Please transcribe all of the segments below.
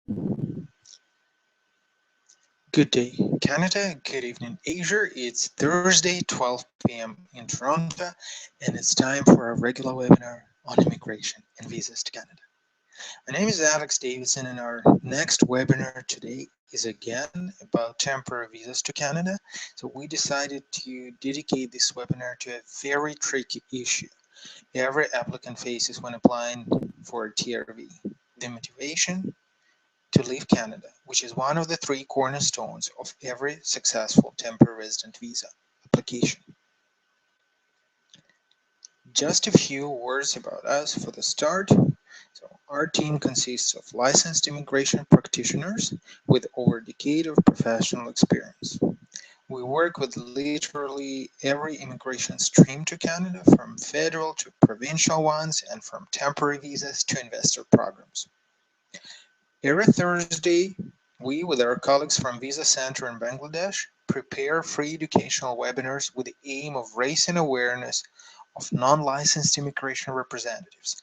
Good day, Canada. Good evening, Asia. It's Thursday, 12 p.m. in Toronto, and it's time for our regular webinar on immigration and visas to Canada. My name is Alex Davidson, and our next webinar today is again about temporary visas to Canada. So we decided to dedicate this webinar to a very tricky issue every applicant faces when applying for a TRV: the motivation to leave Canada, which is one of the three cornerstones of every successful temporary resident visa application. Just a few words about us for the start. So, our team consists of licensed immigration practitioners with over a decade of professional experience. We work with literally every immigration stream to Canada, from federal to provincial ones, and from temporary visas to investor programs. Every Thursday, we, with our colleagues from Visa Center in Bangladesh, prepare free educational webinars with the aim of raising awareness of non-licensed immigration representatives,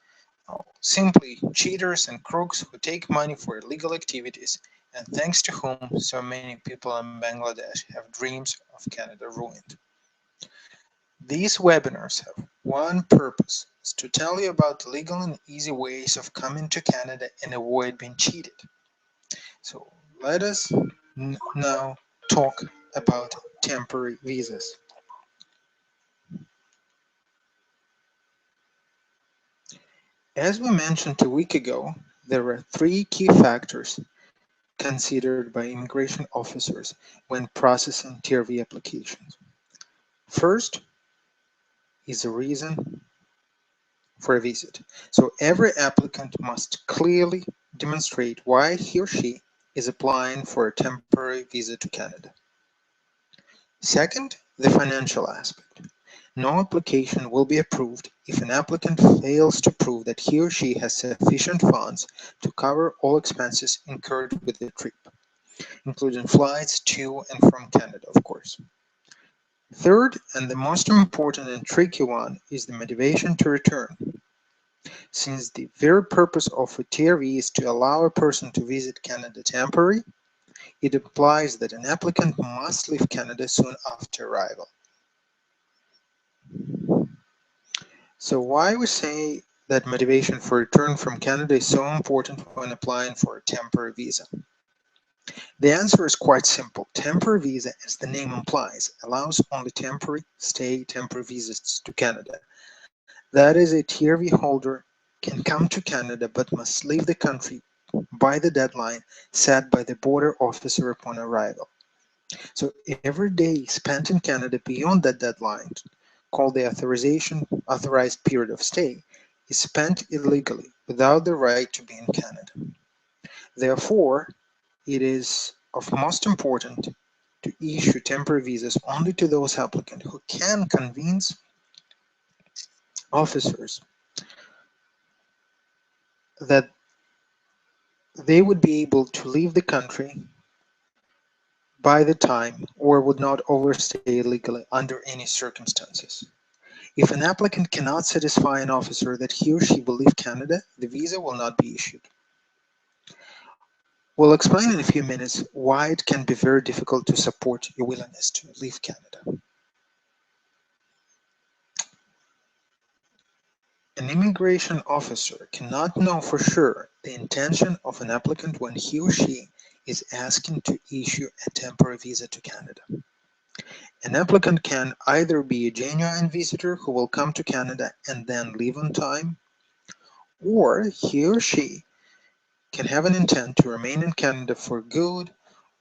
simply cheaters and crooks who take money for illegal activities, and thanks to whom so many people in Bangladesh have dreams of Canada ruined. These webinars have one purpose: is to tell you about legal and easy ways of coming to Canada and avoid being cheated. So let us now talk about temporary visas. As we mentioned a week ago, there are three key factors considered by immigration officers when processing TRV applications. First is the reason for a visit. So every applicant must clearly demonstrate why he or she is applying for a temporary visa to Canada. Second, the financial aspect. No application will be approved if an applicant fails to prove that he or she has sufficient funds to cover all expenses incurred with the trip, including flights to and from Canada, of course. Third, and the most important and tricky one, is the motivation to return. Since the very purpose of a TRV is to allow a person to visit Canada temporarily, it implies that an applicant must leave Canada soon after arrival. So why we say that motivation for return from Canada is so important when applying for a temporary visa? The answer is quite simple. Temporary visa, as the name implies, allows only temporary stay temporary visas to Canada. That is, a TRV holder can come to Canada but must leave the country by the deadline set by the border officer upon arrival. So every day spent in Canada beyond that deadline, called the authorized period of stay, is spent illegally without the right to be in Canada. Therefore, it is of most important to issue temporary visas only to those applicants who can convince officers that they would be able to leave the country by the time or would not overstay illegally under any circumstances. If an applicant cannot satisfy an officer that he or she will leave Canada, the visa will not be issued. We'll explain in a few minutes why it can be very difficult to support your willingness to leave Canada. An immigration officer cannot know for sure the intention of an applicant when he or she is asking to issue a temporary visa to Canada. An applicant can either be a genuine visitor who will come to Canada and then leave on time, or he or she can have an intent to remain in Canada for good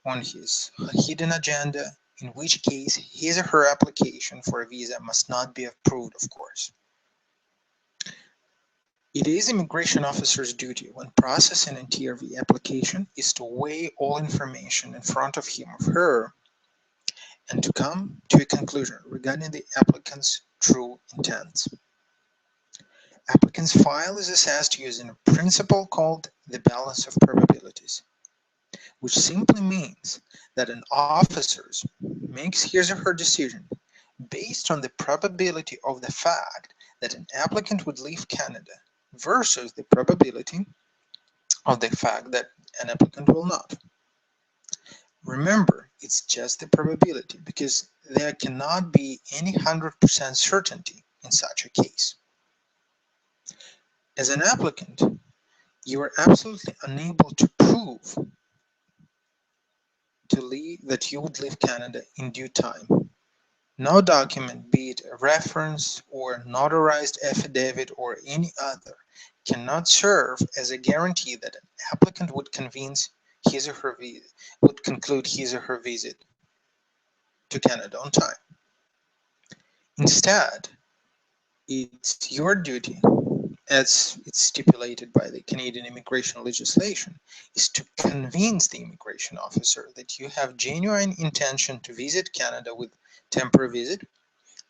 on his hidden agenda, in which case his or her application for a visa must not be approved, of course. It is immigration officer's duty when processing a TRV application is to weigh all information in front of him or her and to come to a conclusion regarding the applicant's true intents. Applicant's file is assessed using a principle called the balance of probabilities, which simply means that an officer makes his or her decision based on the probability of the fact that an applicant would leave Canada versus the probability of the fact that an applicant will not. Remember, it's just a probability because there cannot be any 100% certainty in such a case. As an applicant, you are absolutely unable to prove that you would leave Canada in due time. No document, be it a reference or notarized affidavit or any other, cannot serve as a guarantee that an applicant his or her would conclude his or her visit to Canada on time. Instead, it's your duty, as it's stipulated by the Canadian immigration legislation, is to convince the immigration officer that you have genuine intention to visit Canada with temporary visit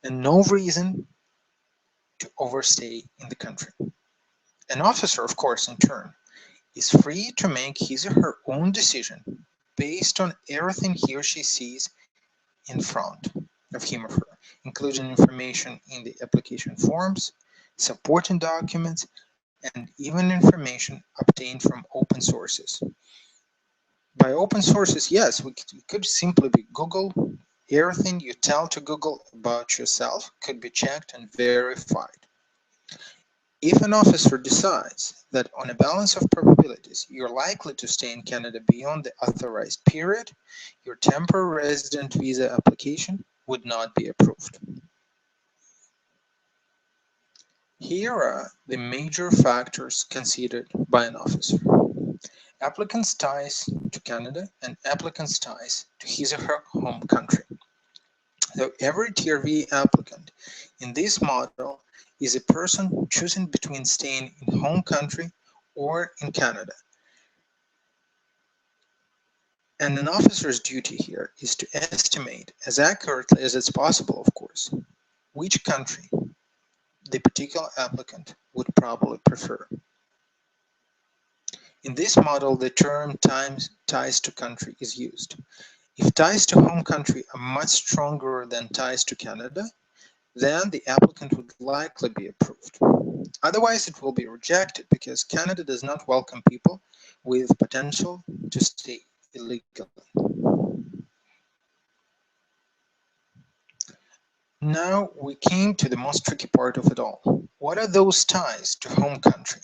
and no reason to overstay in the country. An officer, of course, in turn, is free to make his or her own decision based on everything he or she sees in front of him or her, including information in the application forms, supporting documents, and even information obtained from open sources. By open sources, yes, it could simply be Google. Everything you tell to Google about yourself could be checked and verified. If an officer decides that on a balance of probabilities you're likely to stay in Canada beyond the authorized period, your temporary resident visa application would not be approved. Here are the major factors considered by an officer: applicant's ties to Canada and applicant's ties to his or her home country. So every TRV applicant in this model is a person choosing between staying in home country or in Canada. And an officer's duty here is to estimate, as accurately as it's possible, of course, which country the particular applicant would probably prefer. In this model, the term ties to country is used. If ties to home country are much stronger than ties to Canada, then the applicant would likely be approved. Otherwise, it will be rejected because Canada does not welcome people with potential to stay illegally. Now we came to the most tricky part of it all. What are those ties to home country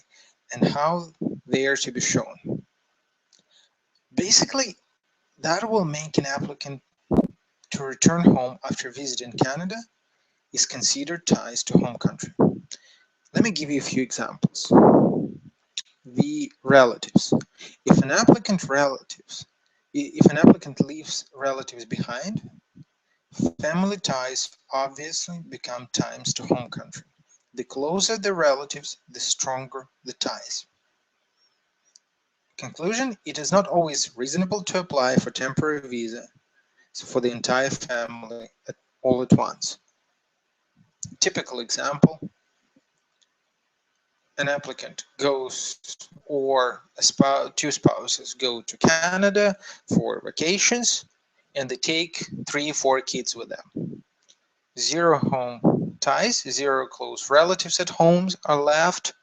and how they are to be shown? Basically, that will make an applicant to return home after visiting Canada is considered ties to home country. Let me give you a few examples. The relatives. If an applicant relatives, if an applicant leaves relatives behind, family ties obviously become ties to home country. The closer the relatives, the stronger the ties. Conclusion: it is not always reasonable to apply for temporary visa for the entire family all at once. Typical example: an applicant goes, or two spouses go to Canada for vacations, and they take 3-4 kids with them. Zero home ties, zero close relatives at home are left.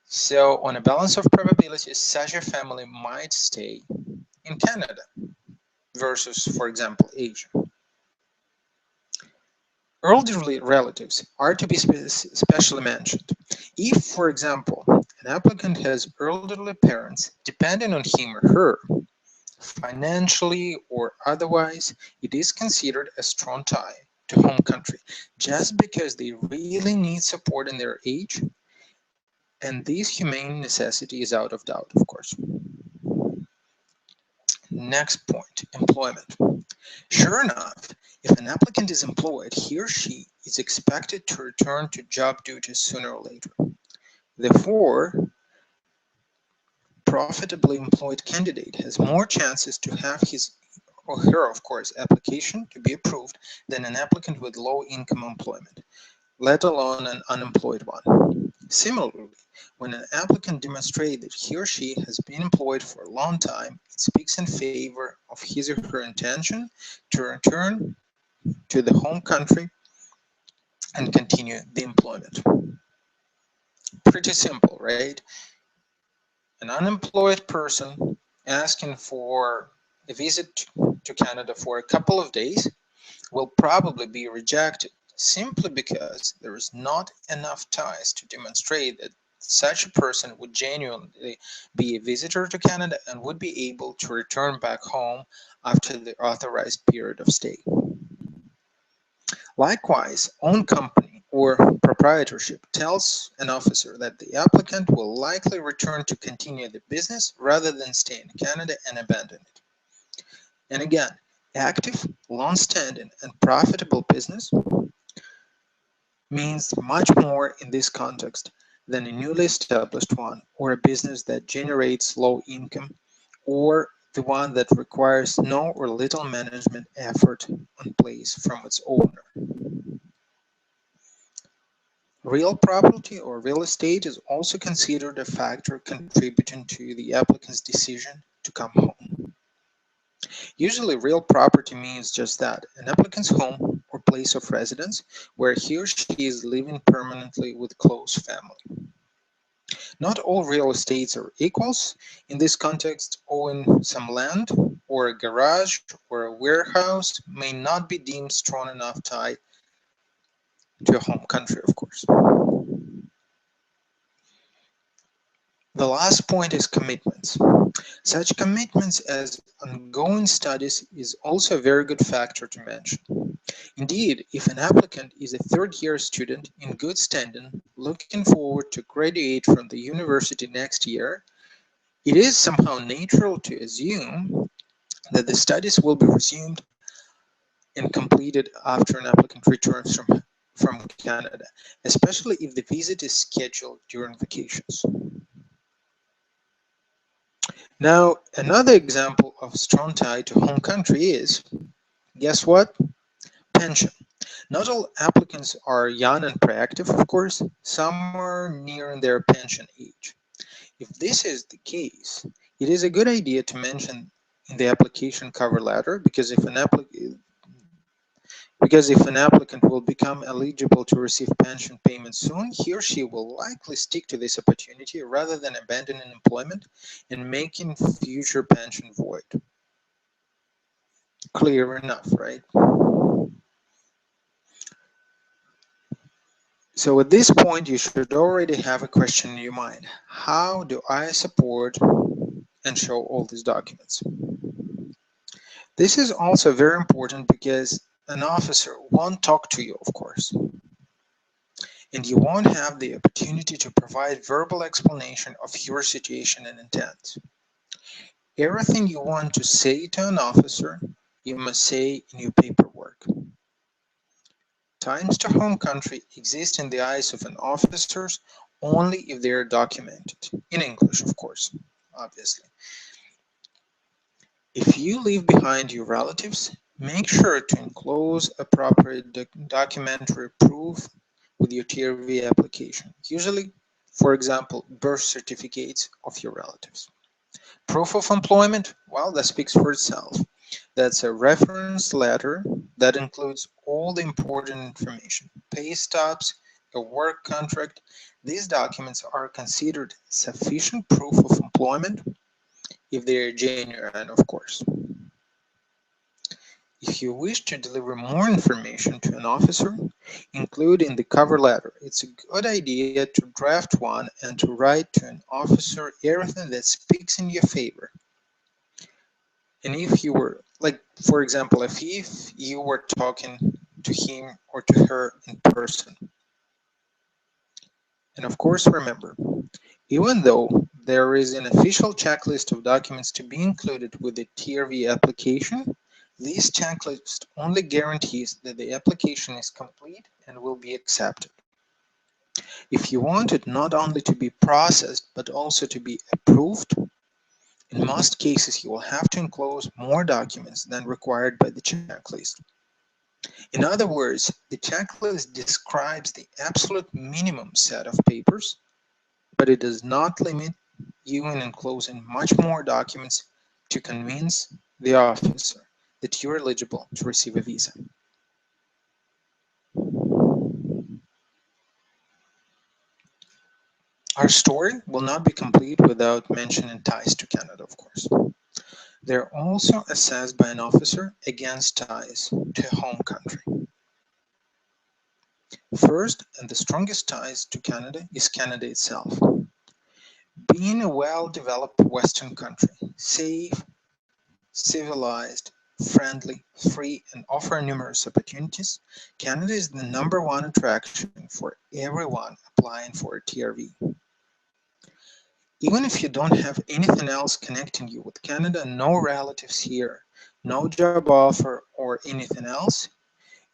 So on a balance of probabilities, such a family might stay in Canada versus, for example, Asia. Elderly relatives are to be specially mentioned. If, for example, an applicant has elderly parents depending on him or her, financially or otherwise, it is considered a strong tie to home country, just because they really need support in their age, and this humane necessity is out of doubt, of course. Next point: employment. Sure enough, if an applicant is employed, he or she is expected to return to job duties sooner or later. Therefore, profitably employed candidate has more chances to have his or her, of course, application to be approved than an applicant with low income employment, let alone an unemployed one. Similarly, when an applicant demonstrates that he or she has been employed for a long time, it speaks in favor of his or her intention to return to the home country and continue the employment. Pretty simple, right? An unemployed person asking for a visit to Canada for a couple of days will probably be rejected simply because there is not enough ties to demonstrate that such a person would genuinely be a visitor to Canada and would be able to return back home after the authorized period of stay. Likewise, own company or proprietorship tells an officer that the applicant will likely return to continue the business rather than stay in Canada and abandon it. And again, active, long-standing, and profitable business means much more in this context than a newly established one or a business that generates low income or the one that requires no or little management effort on place from its owner. Real property or real estate is also considered a factor contributing to the applicant's decision to come home. Usually, real property means just that, an applicant's home or place of residence where he or she is living permanently with close family. Not all real estates are equals. In this context, owning some land or a garage or a warehouse may not be deemed strong enough tie to a home country, of course. The last point is commitments. Such commitments as ongoing studies is also a very good factor to mention. Indeed, if an applicant is a third-year student in good standing, looking forward to graduate from the university next year, it is somehow natural to assume that the studies will be resumed and completed after an applicant returns from Canada, especially if the visit is scheduled during vacations. Now, another example of strong tie to home country is, guess what? Pension. Not all applicants are young and proactive, of course. Some are nearing their pension age. If this is the case, it is a good idea to mention in the application cover letter because if an applicant will become eligible to receive pension payments soon, he or she will likely stick to this opportunity rather than abandoning employment and making future pension void. Clear enough, right? So at this point, you should already have a question in your mind. How do I support and show all these documents? This is also very important because an officer won't talk to you, of course, and you won't have the opportunity to provide verbal explanation of your situation and intent. Everything you want to say to an officer, you must say in your paperwork. Ties to home country exist in the eyes of an officers only if they are documented, in English, of course, obviously. If you leave behind your relatives, make sure to enclose appropriate documentary proof with your TRV application, usually, for example, birth certificates of your relatives. Proof of employment, well, that speaks for itself. That's a reference letter that includes all the important information, pay stubs, a work contract. These documents are considered sufficient proof of employment if they are genuine, of course. If you wish to deliver more information to an officer, include in the cover letter. It's a good idea to draft one and to write to an officer everything that speaks in your favor. And if you were, like, for example, if you were talking to him or to her in person. And of course, remember, even though there is an official checklist of documents to be included with the TRV application, this checklist only guarantees that the application is complete and will be accepted. If you want it not only to be processed but also to be approved, in most cases you will have to enclose more documents than required by the checklist. In other words, the checklist describes the absolute minimum set of papers, but it does not limit you in enclosing much more documents to convince the officer that you're eligible to receive a visa. Our story will not be complete without mentioning ties to Canada, of course. They're also assessed by an officer against ties to home country. First, and the strongest ties to Canada is Canada itself. Being a well-developed Western country, safe, civilized, friendly, free, and offering numerous opportunities, Canada is the number one attraction for everyone applying for a TRV. Even if you don't have anything else connecting you with Canada, no relatives here, no job offer, or anything else,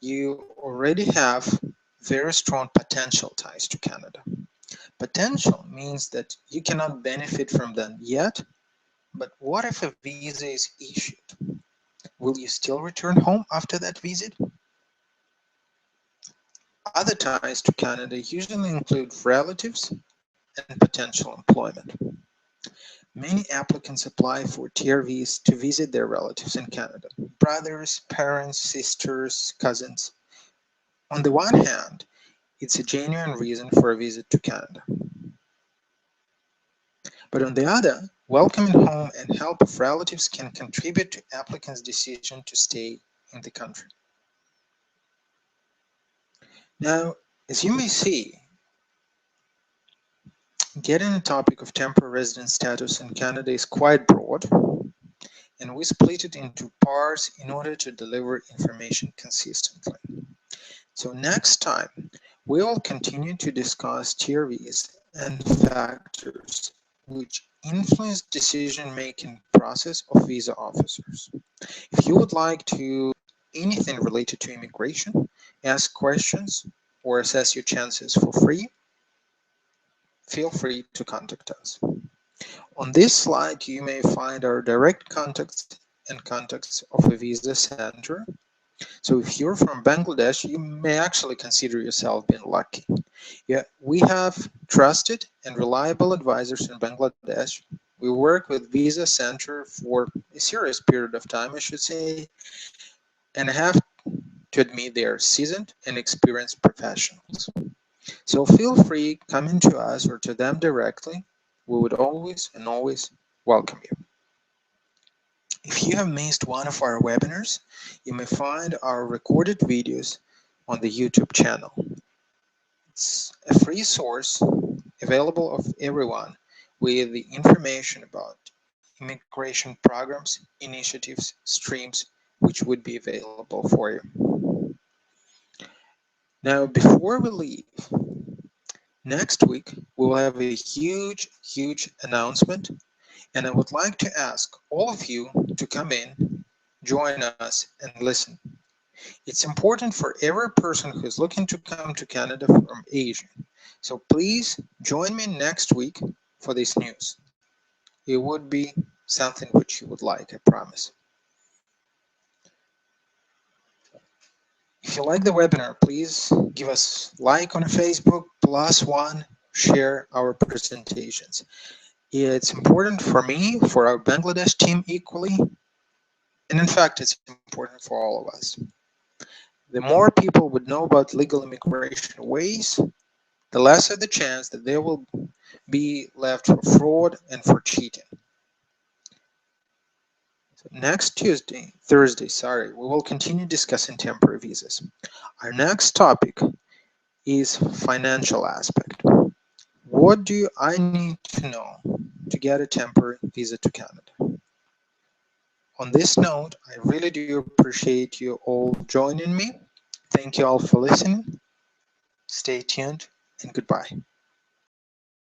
you already have very strong potential ties to Canada. Potential means that you cannot benefit from them yet, but what if a visa is issued? Will you still return home after that visit? Other ties to Canada usually include relatives and potential employment. Many applicants apply for TRVs to visit their relatives in Canada, brothers, parents, sisters, cousins. On the one hand, it's a genuine reason for a visit to Canada. But on the other, welcoming home and help of relatives can contribute to applicants' decision to stay in the country. Now, as you may see, getting a topic of temporary resident status in Canada is quite broad, and we split it into parts in order to deliver information consistently. So next time, we will continue to discuss theories and factors which influence decision-making process of visa officers. If you would like to anything related to immigration, ask questions, or assess your chances for free, feel free to contact us. On this slide, you may find our direct contacts and contacts of a visa center. So if you're from Bangladesh, you may actually consider yourself being lucky. Yeah, we have trusted and reliable advisors in Bangladesh. We work with Visa Center for a serious period of time, I should say, and I have to admit they are seasoned and experienced professionals. So feel free coming to us or to them directly. We would always and always welcome you. If you have missed one of our webinars, you may find our recorded videos on the YouTube channel. It's a free source available of everyone with the information about immigration programs, initiatives, streams, which would be available for you. Now, before we leave, next week we will have a huge announcement, and I would like to ask all of you to come in, join us, and listen. It's important for every person who is looking to come to Canada from Asia. So please join me next week for this news. It would be something which you would like, I promise. If you like the webinar, please give us like on Facebook, +1, share our presentations. It's important for me, for our Bangladesh team equally, and in fact, it's important for all of us. The more people would know about legal immigration ways, the lesser the chance that they will be left for fraud and for cheating. So next Thursday, sorry, we will continue discussing temporary visas. Our next topic is financial aspect. What do I need to know to get a temporary visa to Canada? On this note, I really do appreciate you all joining me. Thank you all for listening. Stay tuned and goodbye.